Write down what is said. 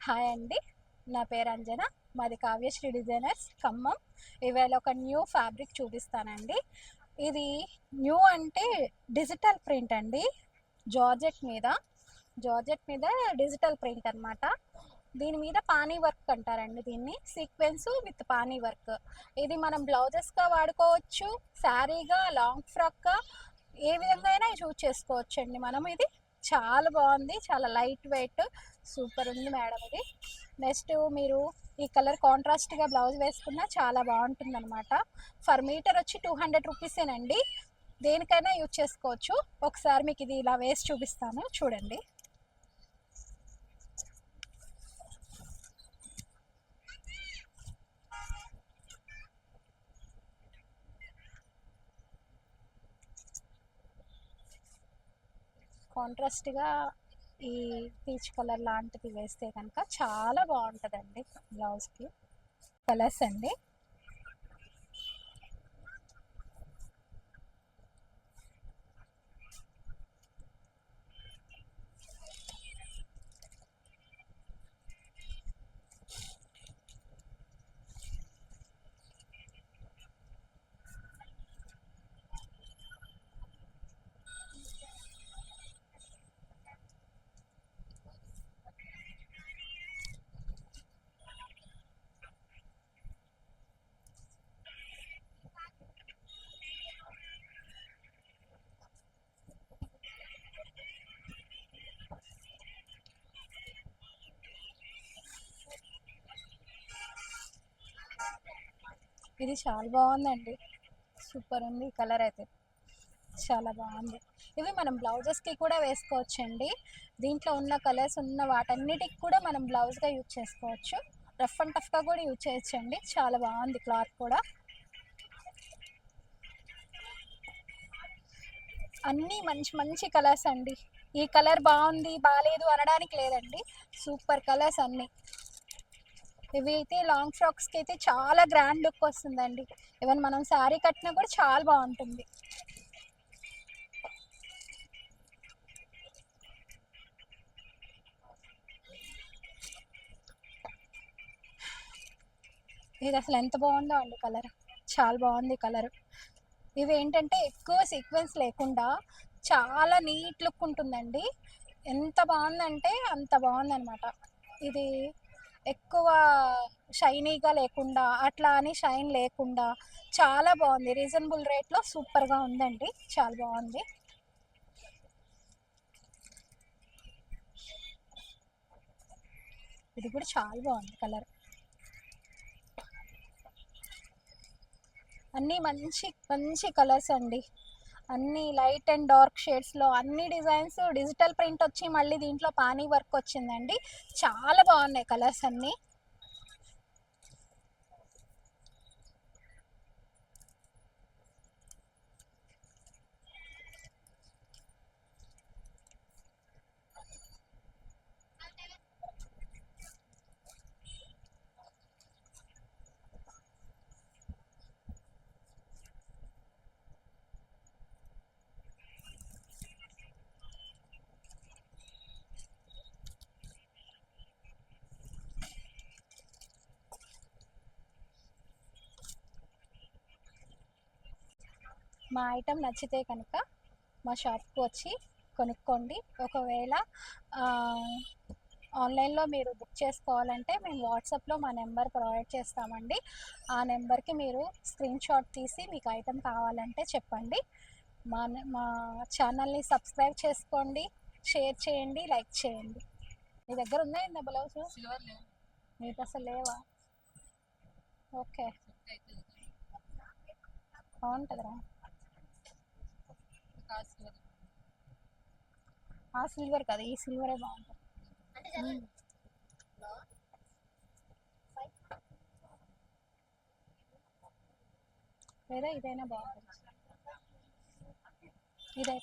Hi అండి, నా పేరు అంజన. మాది కావ్యశ్రీ డిజైనర్స్ ఖమ్మం. ఇవాళ ఒక న్యూ ఫ్యాబ్రిక్ చూపిస్తానండి. ఇది న్యూ అంటే డిజిటల్ ప్రింట్ అండి. జార్జెట్ మీద డిజిటల్ ప్రింట్ అనమాట. దీని మీద పానీ వర్క్ అంటారండి. దీన్ని సీక్వెన్స్ విత్ పానీ వర్క్. ఇది మనం బ్లౌజెస్గా వాడుకోవచ్చు, శారీగా, లాంగ్ ఫ్రాక్గా, ఏ విధంగా అయినా యూజ్ చేసుకోవచ్చు అండి మనం. ఇది చాలా బాగుంది, చాలా లైట్ వెయిట్, సూపర్ ఉంది మేడం ఇది. నెక్స్ట్ మీరు ఈ కలర్ కాంట్రాస్ట్గా బ్లౌజ్ వేసుకున్నా చాలా బాగుంటుంది అనమాట. ఫర్ మీటర్ వచ్చి 200 రూపీసేనండి. దేనికైనా యూజ్ చేసుకోవచ్చు. ఒకసారి మీకు ఇది ఇలా వేసి చూపిస్తాను, చూడండి. కాంట్రాస్ట్గా ఈ పీచ్ కలర్ లాంటిది వేస్తే కనుక చాలా బాగుంటుందండి బ్లౌజ్కి. కలర్స్ అండి. ఇది చాలా బాగుందండి, సూపర్ ఉంది. కలర్ అయితే చాలా బాగుంది. ఇవి మనం బ్లౌజెస్కి కూడా వేసుకోవచ్చండి. దీంట్లో ఉన్న కలర్స్ ఉన్న వాటన్నిటికి కూడా మనం బ్లౌజ్గా యూజ్ చేసుకోవచ్చు. రఫ్ అండ్ టఫ్గా కూడా యూజ్ చేయొచ్చండి. చాలా బాగుంది క్లాత్ కూడా. అన్నీ మంచి మంచి కలర్స్ అండి. ఈ కలర్ బాగుంది బాగాలేదు అనడానికి లేదండి, సూపర్ కలర్స్ అన్నీ. ఇవి అయితే లాంగ్ ఫ్రాక్స్కి అయితే చాలా గ్రాండ్ లుక్ వస్తుందండి. ఈవెన్ మనం శారీ కట్టినా కూడా చాలా బాగుంటుంది. ఇది అసలు ఎంత బాగుందో అండి కలర్, చాలా బాగుంది కలర్. ఇవి ఏంటంటే ఎక్కువ సీక్వెన్స్ లేకుండా చాలా నీట్ లుక్ ఉంటుందండి. ఎంత బాగుందంటే అంత బాగుందనమాట. ఇది ఎక్కువ షైనీగా లేకుండా, అట్లా అని షైన్ లేకుండా చాలా బాగుంది. రీజనబుల్ రేట్లో సూపర్గా ఉందండి, చాలా బాగుంది. ఇది కూడా చాలా బాగుంది కలర్. అన్నీ మంచి మంచి కలర్స్ అండి. అన్నీ లైట్ అండ్ డార్క్ షేడ్స్లో అన్ని డిజైన్స్. డిజిటల్ ప్రింట్ వచ్చి మళ్ళీ దీంట్లో పానీ వర్క్ వచ్చిందండి. చాలా బాగున్నాయి కలర్స్ అన్నీ. మా ఐటెం నచ్చితే కనుక మా షాప్కి వచ్చి కొనుక్కోండి. ఒకవేళ ఆన్లైన్లో మీరు బుక్ చేసుకోవాలంటే మేము వాట్సాప్లో మా నెంబర్ ప్రొవైడ్ చేస్తామండి. ఆ నెంబర్కి మీరు స్క్రీన్ షాట్ తీసి మీకు ఐటెం కావాలంటే చెప్పండి. మా మా ఛానల్ని సబ్స్క్రైబ్ చేసుకోండి, షేర్ చేయండి, లైక్ చేయండి. మీ దగ్గర ఉన్నాయండి బ్లౌజ్? మీకు అసలు లేవా? ఓకే, బాగుంటుందిరా. ఆ సిల్వర్ కదా, ఈ సిల్వరే బాగుంటుంది. లేదా ఇదైనా బాగుంటుంది. ఇదైతే